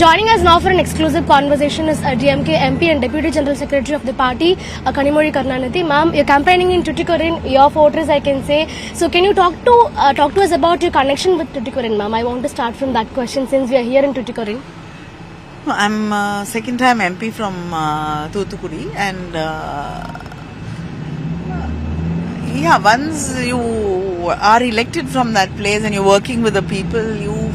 Joining us now for an exclusive conversation is DMK MP and Deputy General Secretary of the party, Kanimuri Karunanidhi. Ma'am, you're campaigning in Tuttikaran, your fortress, I can say. So, can you talk to us about your connection with Tuttikaran, ma'am? I want to start from that question since we are here in Tuttikaran. I'm second-time MP from Thoothukudi, and once you are elected from that place and you're working with the people, you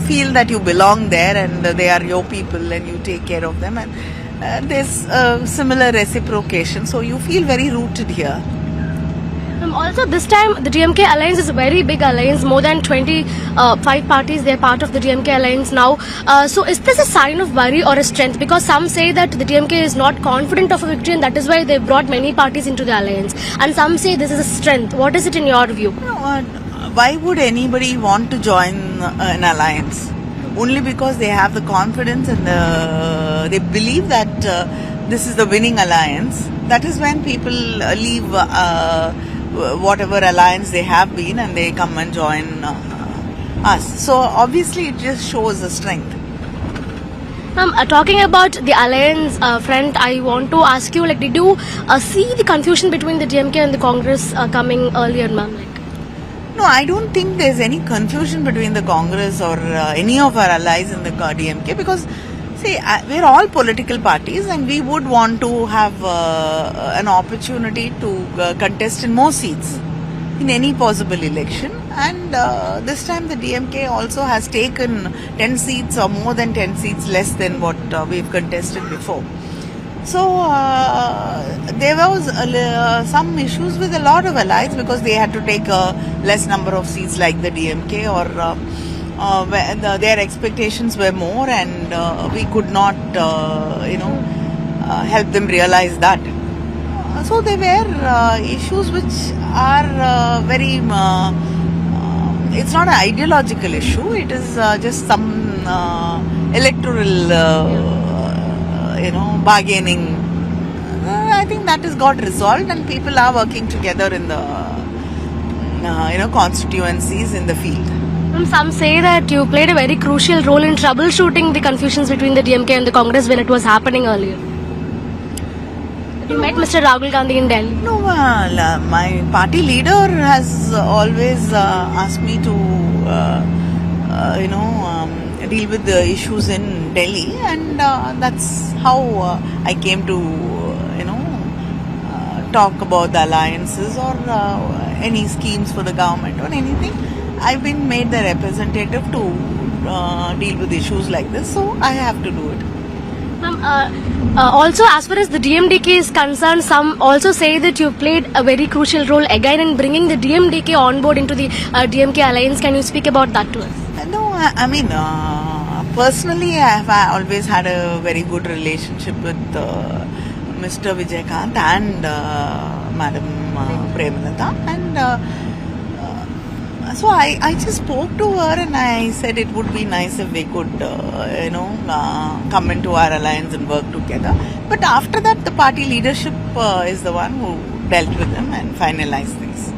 feel that you belong there and they are your people and you take care of them, and there's similar reciprocation, so you feel very rooted here. Also, this time the DMK alliance is a very big alliance. More than 25 parties, they are part of the DMK alliance now. So is this a sign of worry or a strength? Because some say that the DMK is not confident of a victory and that is why they brought many parties into the alliance. And some say this is a strength. What is it in your view? Why would anybody want to join an alliance? Only because they have the confidence and they believe that this is the winning alliance. That is when people leave whatever alliance they have been and they come and join us. So obviously it just shows a strength. Talking about the alliance front, I want to ask you, did you see the confusion between the DMK and the Congress coming earlier, ma'am? No, I don't think there's any confusion between the Congress or any of our allies in the DMK, because see, we're all political parties and we would want to have an opportunity to contest in more seats in any possible election. And this time the DMK also has taken 10 seats or more than 10 seats less than what we've contested before. So there was some issues with a lot of allies because they had to take a less number of seats like the DMK, or their expectations were more, and we could not, help them realize that. So there were issues which are very. It's not an ideological issue. It is just some electoral, bargaining. I think that has got resolved, and people are working together in the, constituencies in the field. Some say that you played a very crucial role in troubleshooting the confusions between the DMK and the Congress when it was happening earlier. You met Mr. Rahul Gandhi in Delhi. No, my party leader has always asked me to, deal with the issues in Delhi, and that's how I came to, talk about the alliances or any schemes for the government or anything. I've been made the representative to deal with issues like this, so I have to do it. Also, as far as the DMDK is concerned, some also say that you played a very crucial role again in bringing the DMDK on board into the DMK alliance. Can you speak about that to us? No, I mean, personally, I have always had a very good relationship with Mr. Vijaykant and Madam Premalata, and so I just spoke to her and I said it would be nice if we could, come into our alliance and work together. But after that, the party leadership is the one who dealt with them and finalized things.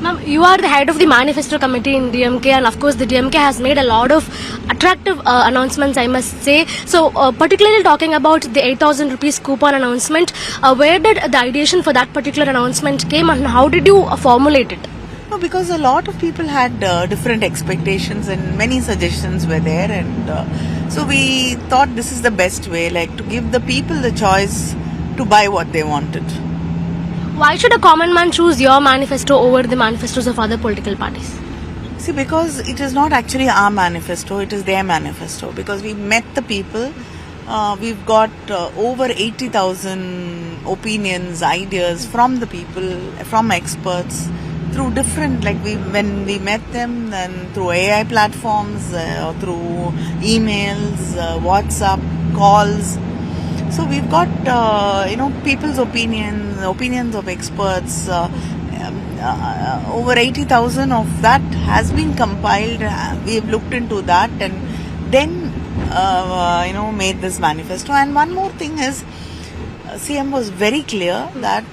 Ma'am, you are the head of the Manifesto committee in DMK, and of course the DMK has made a lot of attractive announcements, I must say. So particularly talking about the 8,000 rupees coupon announcement, where did the ideation for that particular announcement came and how did you formulate it? No, because a lot of people had different expectations and many suggestions were there, and so we thought this is the best way, to give the people the choice to buy what they wanted. Why should a common man choose your manifesto over the manifestos of other political parties? See, because it is not actually our manifesto, it is their manifesto. Because we met the people, we've got over 80,000 opinions, ideas from the people, from experts, through different, when we met them, then through AI platforms, or through emails, WhatsApp, calls. So we've got, people's opinions of experts. Over 80,000 of that has been compiled. We have looked into that and then, made this manifesto. And one more thing is, CM was very clear that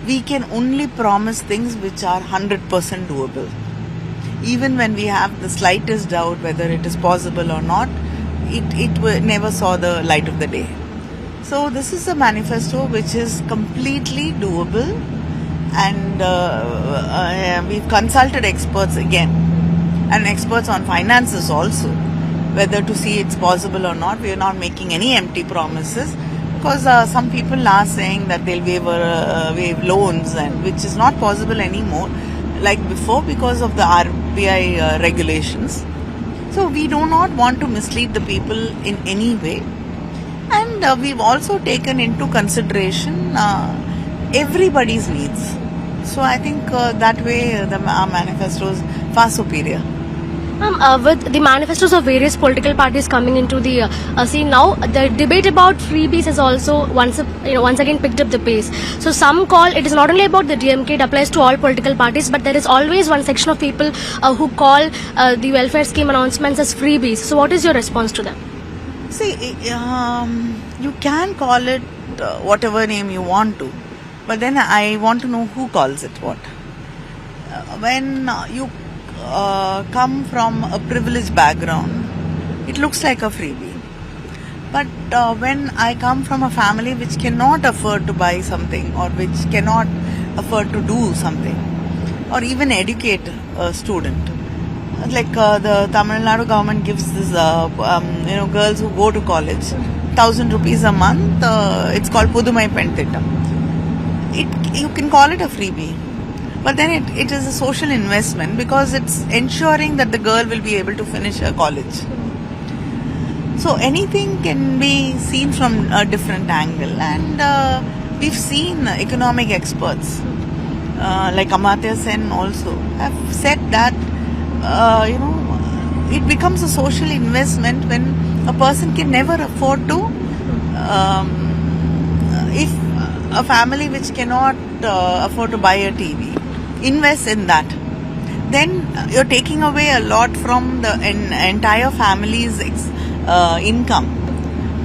we can only promise things which are 100% doable. Even when we have the slightest doubt whether it is possible or not, never saw the light of the day. So this is a manifesto which is completely doable, and we've consulted experts again, and experts on finances also, whether to see it's possible or not. We are not making any empty promises, because some people are saying that they'll waive loans, and which is not possible anymore like before because of the RBI regulations. So we do not want to mislead the people in any way, and we've also taken into consideration everybody's needs. So I think that way our manifesto is far superior. With the manifestos of various political parties coming into the scene now, the debate about freebies has also once again picked up the pace. So some call it is not only about the DMK, it applies to all political parties, but there is always one section of people who call the welfare scheme announcements as freebies. So what is your response to that? See, you can call it whatever name you want to, but then I want to know who calls it what. When you come from a privileged background, it looks like a freebie. But when I come from a family which cannot afford to buy something, or which cannot afford to do something, or even educate a student, like the Tamil Nadu government gives this, girls who go to college, 1,000 rupees a month. It's called Pudumai Pentittam. You can call it a freebie. But then it is a social investment, because it's ensuring that the girl will be able to finish her college. So anything can be seen from a different angle, and we've seen economic experts like Amartya Sen also have said that it becomes a social investment when a person can never afford to. If a family which cannot afford to buy a TV invest in that, then you're taking away a lot from the entire family's income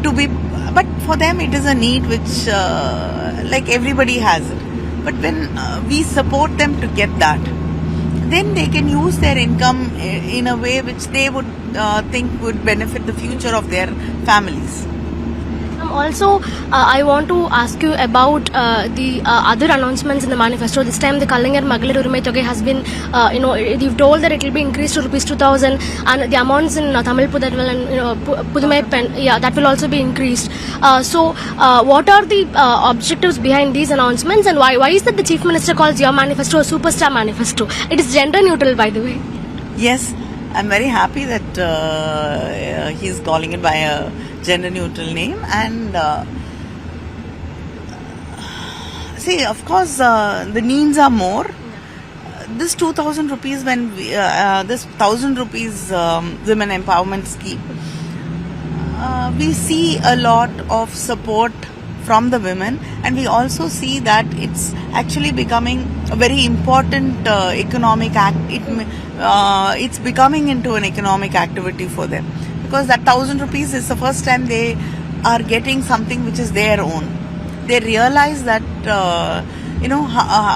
to be. But for them it is a need which like everybody has it. But when we support them to get that, then they can use their income in a way which they would think would benefit the future of their families. Also, I want to ask you about the other announcements in the manifesto. This time, the Kallingar Magalir Urumai Thogai has been, you've told that it will be increased to rupees 2,000, and the amounts in Tamil Pudadval and Pudumai Pen, that will also be increased. So, what are the objectives behind these announcements, and why is that the Chief Minister calls your manifesto a superstar manifesto? It is gender neutral, by the way. Yes, I'm very happy that he's calling it by a gender neutral name, and see, of course the needs are more. This 2,000 rupees, when this 1,000 rupees women empowerment scheme, we see a lot of support from the women, and we also see that it's actually becoming a very important economic act. It's becoming into an economic activity for them, because that 1,000 rupees is the first time they are getting something which is their own. They realize that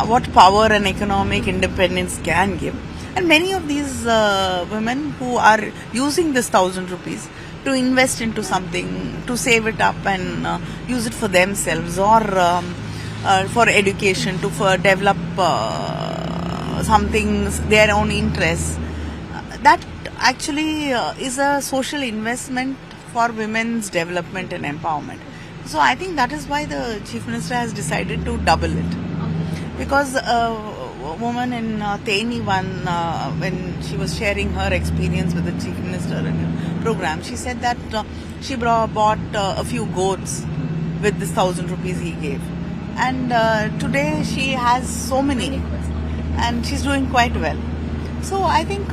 what power and economic independence can give. And many of these women who are using this 1,000 rupees to invest into something, to save it up and use it for themselves, or for education, to develop something, their own interests, that actually is a social investment for women's development and empowerment. So I think that is why the Chief Minister has decided to double it. Because a woman in Teni when she was sharing her experience with the Chief Minister in a program, she said that she bought a few goats with this 1,000 rupees he gave. And today she has so many, and she's doing quite well. So I think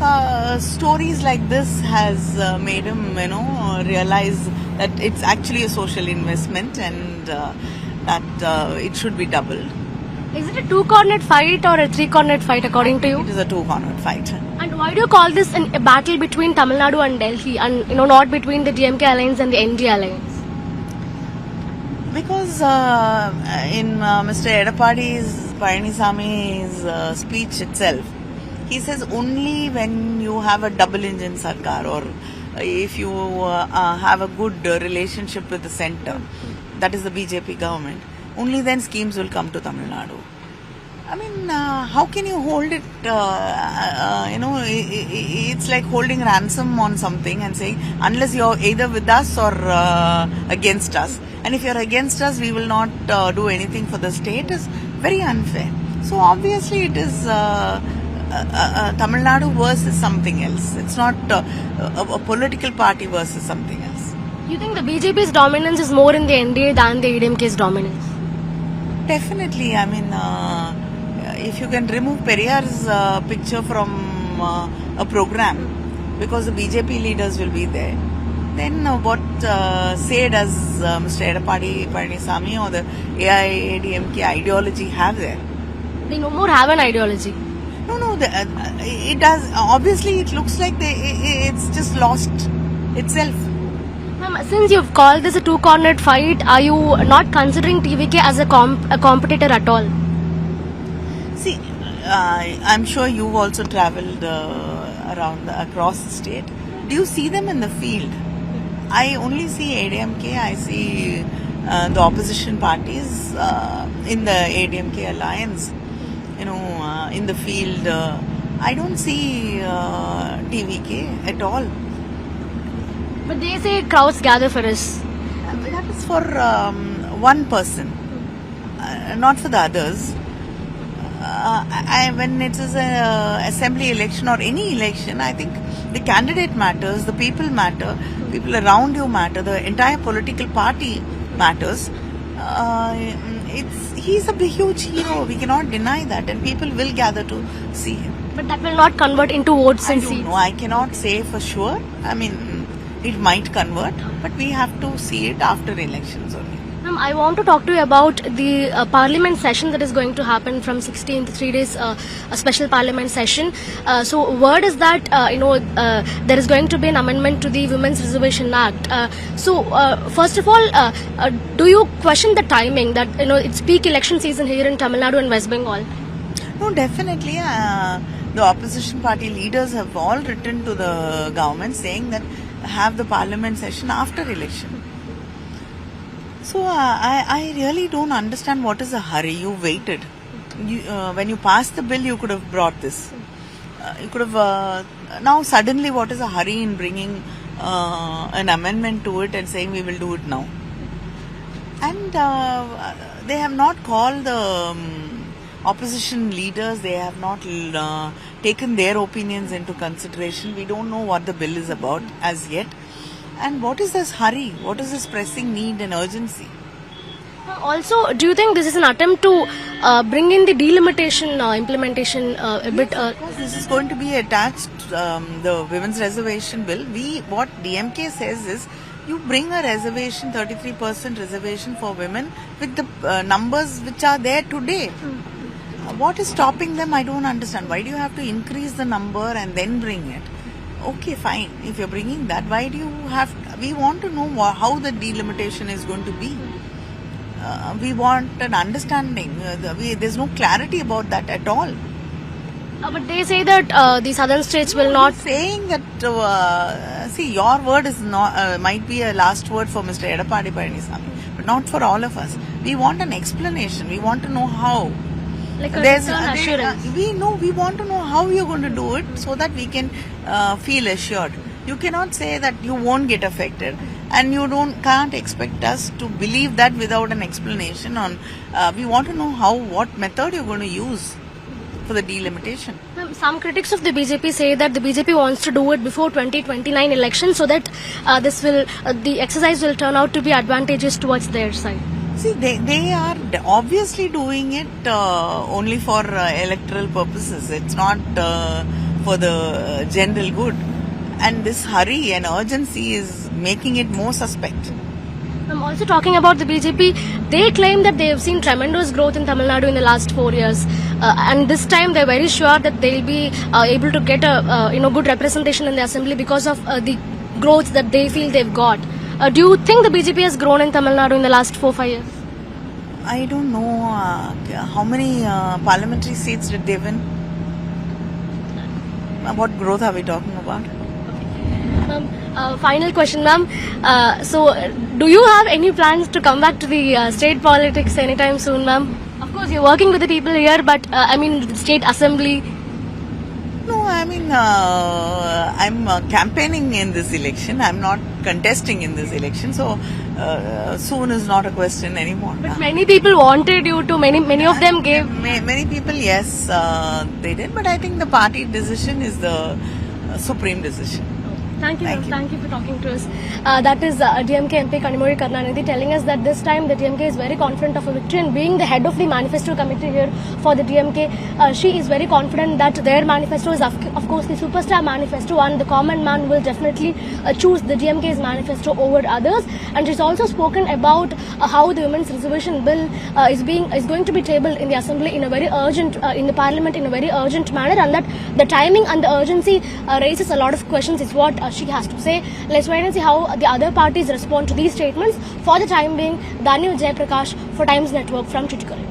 stories like this has made him, realize that it's actually a social investment, and that it should be doubled. Is it a two-cornered fight or a three-cornered fight, according to you? It is a two-cornered fight. And why do you call this a battle between Tamil Nadu and Delhi, and not between the DMK alliance and the ND alliance? Because in Mr. Edapadi's Palanisami's speech itself, he says only when you have a double engine sarkar, or if you have a good relationship with the center, that is the BJP government, only then schemes will come to Tamil Nadu. I mean, how can you hold it, it's like holding ransom on something and saying, unless you're either with us or against us. And if you're against us, we will not do anything for the state, is very unfair. So obviously it is Tamil Nadu versus something else. It's not a political party versus something else. You think the BJP's dominance is more in the NDA than the ADMK's dominance? Definitely. I mean, if you can remove Periyar's picture from a program, because the BJP leaders will be there, then what say does Mr. Edappadi Palaniswamy or the AIADMK ideology have there? They no more have an ideology. No, it does. Obviously, it looks like it's just lost itself. Ma'am, since you've called this a two-cornered fight, are you not considering TVK as a competitor at all? See, I'm sure you've also travelled across the state. Do you see them in the field? I only see ADMK. I see the opposition parties in the ADMK alliance. In the field, I don't see TVK at all. But they say crowds gather for us. That is for one person, not for the others. When it is an assembly election or any election, I think the candidate matters, the people matter, people around you matter, the entire political party matters. He's a huge hero. We cannot deny that, and people will gather to see him. But that will not convert into votes and seats. No, I cannot say for sure. I mean, it might convert, but we have to see it after elections only. Ma'am, I want to talk to you about the parliament session that is going to happen from 16th, 3 days, a special parliament session. So word is that, there is going to be an amendment to the Women's Reservation Act. First of all, do you question the timing that, it's peak election season here in Tamil Nadu and West Bengal? No, definitely. The opposition party leaders have all written to the government saying that have the parliament session after election. So I really don't understand what is the hurry. You waited. When you passed the bill, you could have brought this. You could have now suddenly. What is the hurry in bringing an amendment to it and saying we will do it now? And they have not called the opposition leaders. They have not taken their opinions into consideration. We don't know what the bill is about as yet. And what is this hurry? What is this pressing need and urgency? Also, do you think this is an attempt to bring in the delimitation implementation a bit? Because this is going to be attached the Women's Reservation Bill. What DMK says is, you bring a reservation, 33% reservation for women with the numbers which are there today. What is stopping them? I don't understand. Why do you have to increase the number and then bring it? Okay, fine. If you're bringing that, why do you have... We want to know how the delimitation is going to be. We want an understanding. There's no clarity about that at all. But they say that the southern states will not... Saying that... see, your word is not might be a last word for Mr. Edappadi Palaniswamy, but not for all of us. We want an explanation. We want to know how. Like a return assurance. We want to know how you're going to do it so that we can feel assured. You cannot say that you won't get affected, and you can't expect us to believe that without an explanation on. We want to know what method you're going to use for the delimitation. Some critics of the BJP say that the BJP wants to do it before 2029 election so that the exercise will turn out to be advantageous towards their side. See, they are obviously doing it only for electoral purposes. It's not for the general good. And this hurry and urgency is making it more suspect. I'm also talking about the BJP. They claim that they have seen tremendous growth in Tamil Nadu in the last 4 years. And this time they're very sure that they'll be able to get a good representation in the assembly because of the growth that they feel they've got. Do you think the BJP has grown in Tamil Nadu in the last 4-5 years? I don't know how many parliamentary seats did they win. What growth are we talking about? Final question, ma'am. Do you have any plans to come back to the state politics anytime soon, ma'am? Of course, you're working with the people here, but I mean, the state assembly. No, I mean, I'm campaigning in this election. I'm not contesting in this election. So, soon is not a question anymore. But many people wanted you to. Many of them gave. Many people, yes, they did. But I think the party decision is the supreme decision. Thank you, ma'am. Thank you for talking to us. That is DMK MP Kanimuri Karunanidhi telling us that this time the DMK is very confident of a victory, and being the head of the manifesto committee here for the DMK, she is very confident that their manifesto is of course the superstar manifesto, and the common man will definitely choose the DMK's manifesto over others. And she's also spoken about how the women's reservation bill is going to be tabled in the assembly in a very urgent in the parliament in a very urgent manner, and that the timing and the urgency raises a lot of questions is what she has to say. Let's wait and see how the other parties respond to these statements. For the time being, Daniel Jay Prakash for Times Network from Tuttikaran.